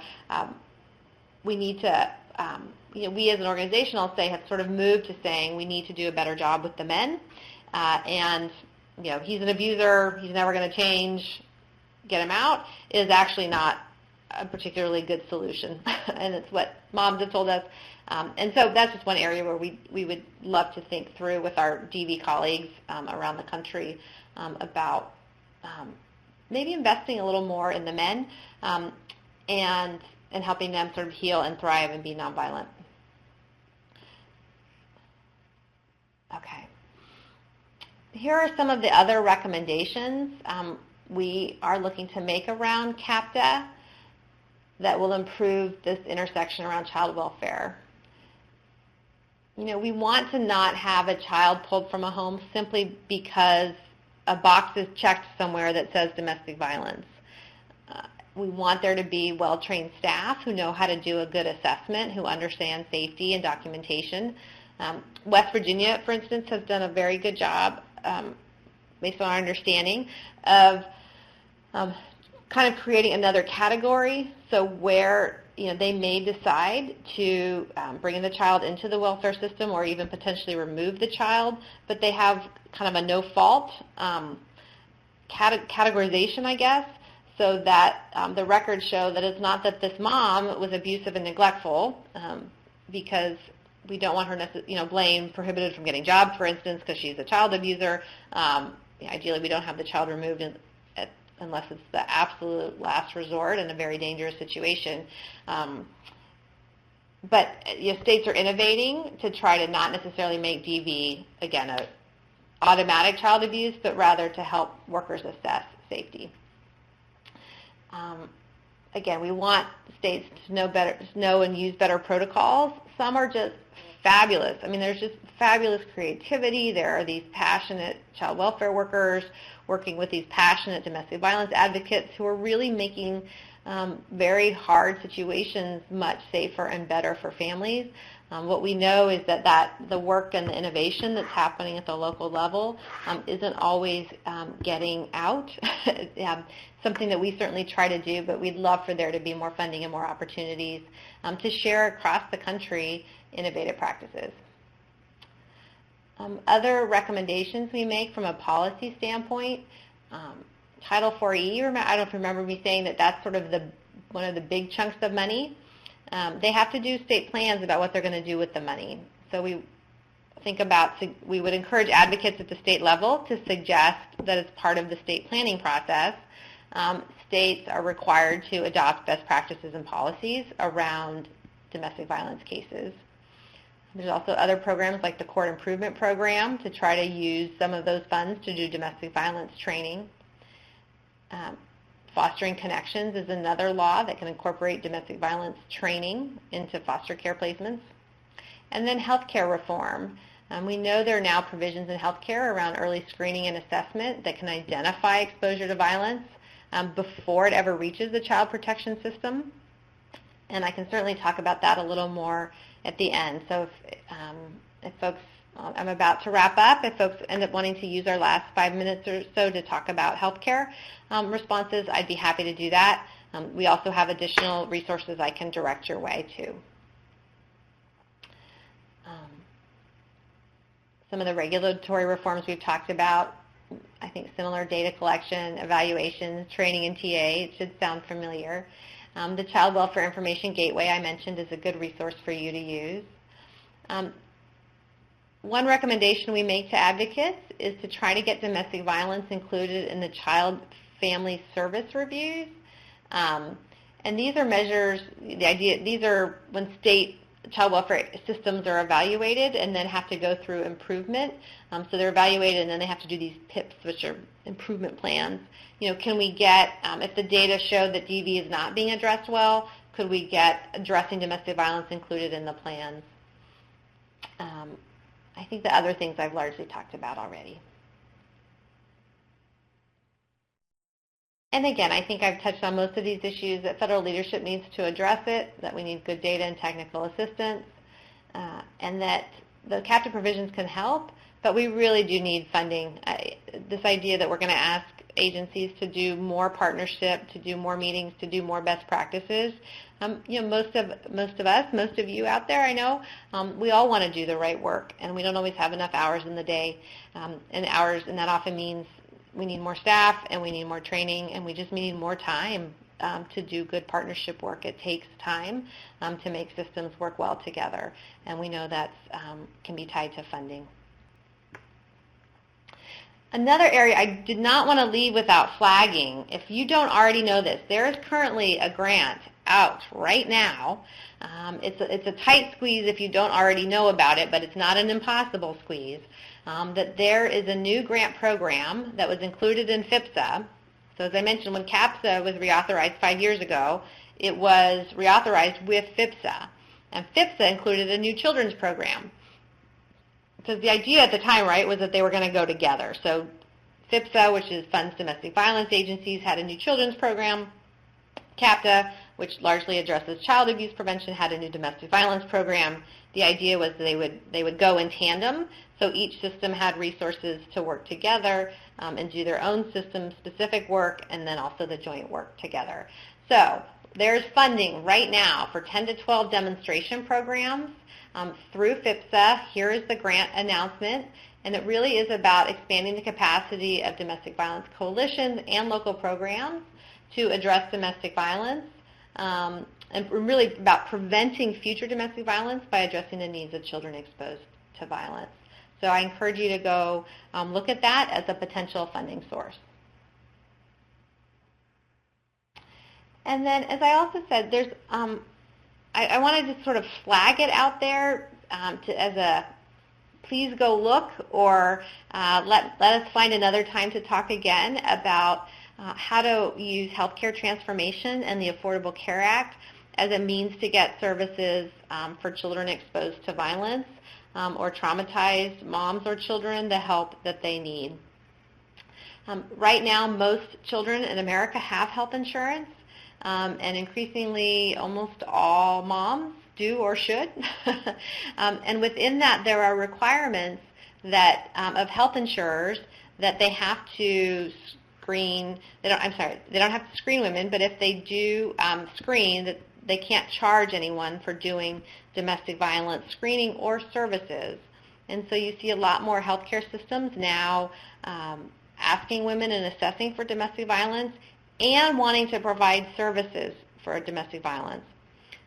we need to, we as an organization, I'll say, have sort of moved to saying we need to do a better job with the men. And he's an abuser, he's never going to change, get him out, is actually not a particularly good solution. And it's what moms have told us. And so that's just one area where we would love to think through with our DV colleagues around the country about maybe investing a little more in the men and helping them sort of heal and thrive and be nonviolent. Okay. Here are some of the other recommendations we are looking to make around CAPTA that will improve this intersection around child welfare. We want to not have a child pulled from a home simply because a box is checked somewhere that says domestic violence. We want there to be well-trained staff who know how to do a good assessment, who understand safety and documentation. West Virginia, for instance, has done a very good job, based on our understanding, of kind of creating another category. So where they may decide to bring the child into the welfare system or even potentially remove the child, but they have kind of a no-fault categorization, I guess, so that the records show that it's not that this mom was abusive and neglectful, because we don't want her blamed, prohibited from getting jobs, for instance, because she's a child abuser. Ideally, we don't have the child removed unless it's the absolute last resort in a very dangerous situation. But states are innovating to try to not necessarily make DV, again, an automatic child abuse, but rather to help workers assess safety. Again, we want states to know and use better protocols. Some are just fabulous. I mean, there's just fabulous creativity. There are these passionate child welfare workers working with these passionate domestic violence advocates who are really making very hard situations much safer and better for families. What we know is that the work and the innovation that's happening at the local level isn't always getting out. Something that we certainly try to do, but we'd love for there to be more funding and more opportunities to share across the country innovative practices. Other recommendations we make from a policy standpoint, Title 4E, I don't remember me saying that that's sort of one of the big chunks of money. They have to do state plans about what they're going to do with the money. So we would encourage advocates at the state level to suggest that as part of the state planning process, states are required to adopt best practices and policies around domestic violence cases. There's also other programs like the Court Improvement Program to try to use some of those funds to do domestic violence training. Fostering Connections is another law that can incorporate domestic violence training into foster care placements. And then healthcare reform. We know there are now provisions in healthcare around early screening and assessment that can identify exposure to violence before it ever reaches the child protection system. And I can certainly talk about that a little more at the end. So if folks, I'm about to wrap up. If folks end up wanting to use our last 5 minutes or so to talk about healthcare responses, I'd be happy to do that. We also have additional resources I can direct your way to. Some of the regulatory reforms we've talked about, I think similar data collection, evaluations, training, and TA, it should sound familiar. The Child Welfare Information Gateway I mentioned is a good resource for you to use. One recommendation we make to advocates is to try to get domestic violence included in the child family service reviews. And these are measures, these are when state child welfare systems are evaluated and then have to go through improvement. So they're evaluated and then they have to do these PIPs, which are improvement plans. Can we get, if the data show that DV is not being addressed well, could we get addressing domestic violence included in the plans? I think the other things I've largely talked about already. And again, I think I've touched on most of these issues, that federal leadership needs to address it, that we need good data and technical assistance, and that the CAPTA provisions can help, but we really do need funding. This idea that we're going to ask agencies to do more partnership, to do more meetings, to do more best practices. Most of us, most of you out there, I know, we all want to do the right work, and we don't always have enough hours in the day, and that often means we need more staff, and we need more training, and we just need more time to do good partnership work. It takes time to make systems work well together, and we know that can be tied to funding. Another area I did not want to leave without flagging, if you don't already know this, there is currently a grant out right now. It's a tight squeeze if you don't already know about it, but it's not an impossible squeeze. That there is a new grant program that was included in FIPSA. So as I mentioned, when CAPTA was reauthorized 5 years ago, it was reauthorized with FIPSA. And FIPSA included a new children's program. Because the idea at the time, right, was that they were going to go together. So FIPSA, which is funds domestic violence agencies, had a new children's program. CAPTA, which largely addresses child abuse prevention, had a new domestic violence program. The idea was that they would go in tandem, so each system had resources to work together and do their own system-specific work, and then also the joint work together. So there's funding right now for 10 to 12 demonstration programs through FIPSA. Here is the grant announcement, and it really is about expanding the capacity of domestic violence coalitions and local programs to address domestic violence, and really about preventing future domestic violence by addressing the needs of children exposed to violence. So I encourage you to go look at that as a potential funding source. And then, as I also said, there's I wanted to sort of flag it out there as a please go look, or let us find another time to talk again about how to use healthcare transformation and the Affordable Care Act as a means to get services for children exposed to violence or traumatized moms or children the help that they need. Right now, most children in America have health insurance. and increasingly almost all moms do or should. And within that, there are requirements that of health insurers that they have to screen. They don't have to screen women, but if they do screen, that they can't charge anyone for doing domestic violence screening or services. And so you see a lot more healthcare systems now asking women and assessing for domestic violence and wanting to provide services for domestic violence.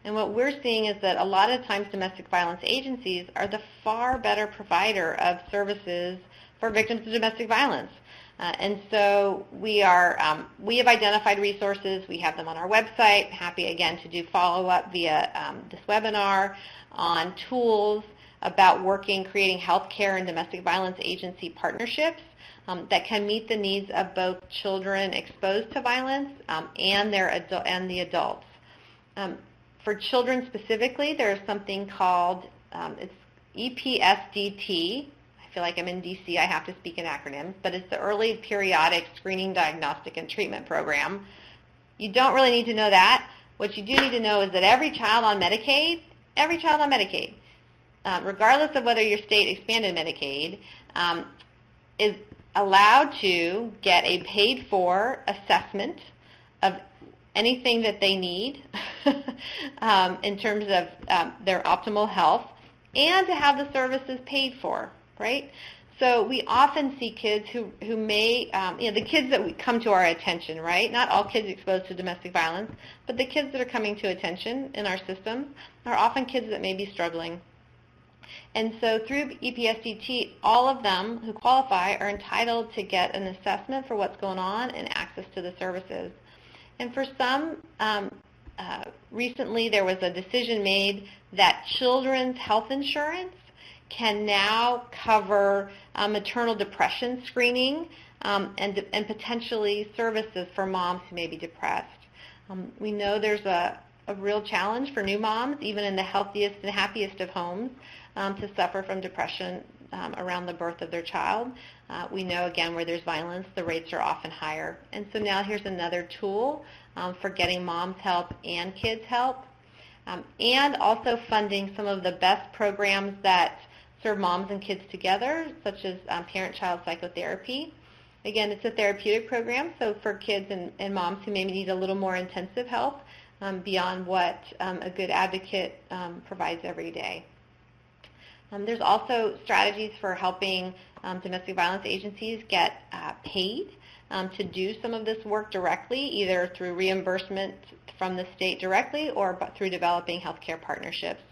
And what we're seeing is that a lot of times domestic violence agencies are the far better provider of services for victims of domestic violence. And so we have identified resources. We have them on our website. Happy, again, to do follow-up via this webinar on tools about creating healthcare and domestic violence agency partnerships that can meet the needs of both children exposed to violence and the adults. For children specifically, there's something called it's EPSDT. I feel like I'm in DC. I have to speak in acronyms, but it's the Early Periodic Screening, Diagnostic, and Treatment Program. You don't really need to know that. What you do need to know is that every child on Medicaid, regardless of whether your state expanded Medicaid, is allowed to get a paid-for assessment of anything that they need in terms of their optimal health, and to have the services paid for, right? So we often see kids who may, the kids that come to our attention, right? Not all kids exposed to domestic violence, but the kids that are coming to attention in our system are often kids that may be struggling. And so through EPSDT, all of them who qualify are entitled to get an assessment for what's going on and access to the services. And for some, recently there was a decision made that children's health insurance can now cover maternal depression screening and potentially services for moms who may be depressed. We know there's a real challenge for new moms, even in the healthiest and happiest of homes, to suffer from depression around the birth of their child. We know, again, where there's violence, the rates are often higher. And so now here's another tool for getting moms help and kids help, and also funding some of the best programs that serve moms and kids together, such as parent-child psychotherapy. Again, it's a therapeutic program, so for kids and moms who maybe need a little more intensive help beyond what a good advocate provides every day. There's also strategies for helping domestic violence agencies get paid to do some of this work directly, either through reimbursement from the state directly or through developing healthcare partnerships.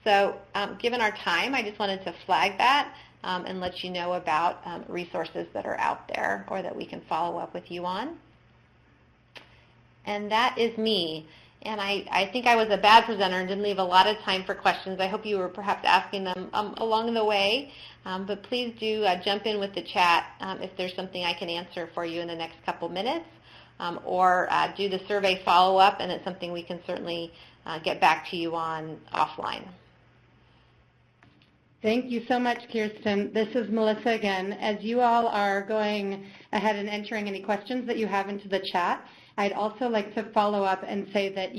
So given our time, I just wanted to flag that and let you know about resources that are out there or that we can follow up with you on. And that is me. And I think I was a bad presenter and didn't leave a lot of time for questions. I hope you were perhaps asking them along the way. But please do jump in with the chat if there's something I can answer for you in the next couple minutes, or do the survey follow-up, and it's something we can certainly get back to you on offline. Thank you so much, Kiersten. This is Melissa again. As you all are going ahead and entering any questions that you have into the chat, I'd also like to follow up and say that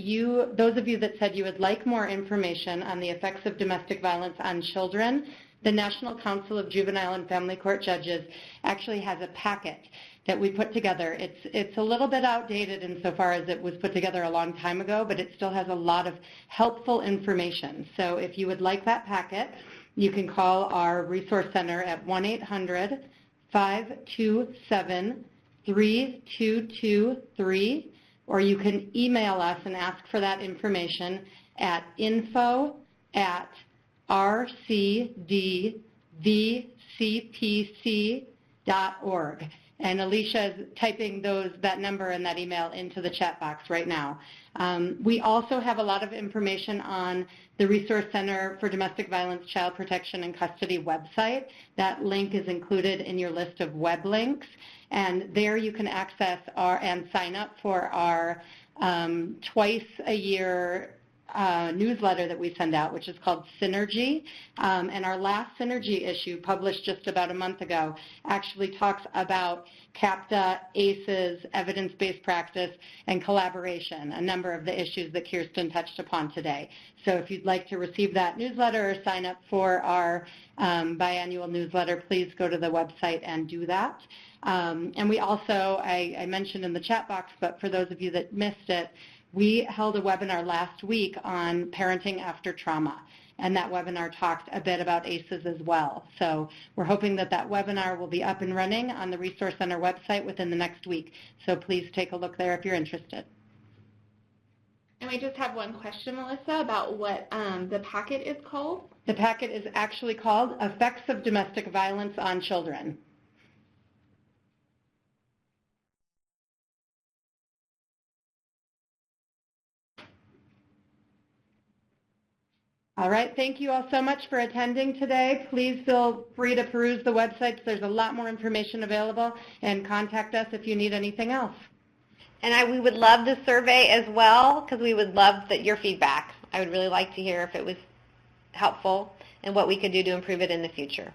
those of you that said you would like more information on the effects of domestic violence on children, the National Council of Juvenile and Family Court Judges actually has a packet that we put together. It's a little bit outdated insofar as it was put together a long time ago, but it still has a lot of helpful information. So if you would like that packet, you can call our resource center at 1-800-527-3223, or you can email us and ask for that information at info@rcdvcpc.org. And Alicia is typing that number and that email into the chat box right now. We also have a lot of information on the Resource Center for Domestic Violence, Child Protection, and Custody website. That link is included in your list of web links. And there you can access and sign up for our twice-a-year newsletter that we send out, which is called Synergy. And our last Synergy issue, published just about a month ago, actually talks about CAPTA, ACEs, evidence-based practice, and collaboration, a number of the issues that Kiersten touched upon today. So if you'd like to receive that newsletter or sign up for our biannual newsletter, please go to the website and do that. And we also, I mentioned in the chat box, but for those of you that missed it, we held a webinar last week on parenting after trauma, and that webinar talked a bit about ACEs as well. So we're hoping that that webinar will be up and running on the Resource Center website within the next week. So please take a look there if you're interested. And we just have one question, Melissa, about what the packet is called. The packet is actually called Effects of Domestic Violence on Children. All right, thank you all so much for attending today. Please feel free to peruse the websites. There's a lot more information available, and contact us if you need anything else. And we would love the survey as well, because we would love your feedback. I would really like to hear if it was helpful and what we could do to improve it in the future.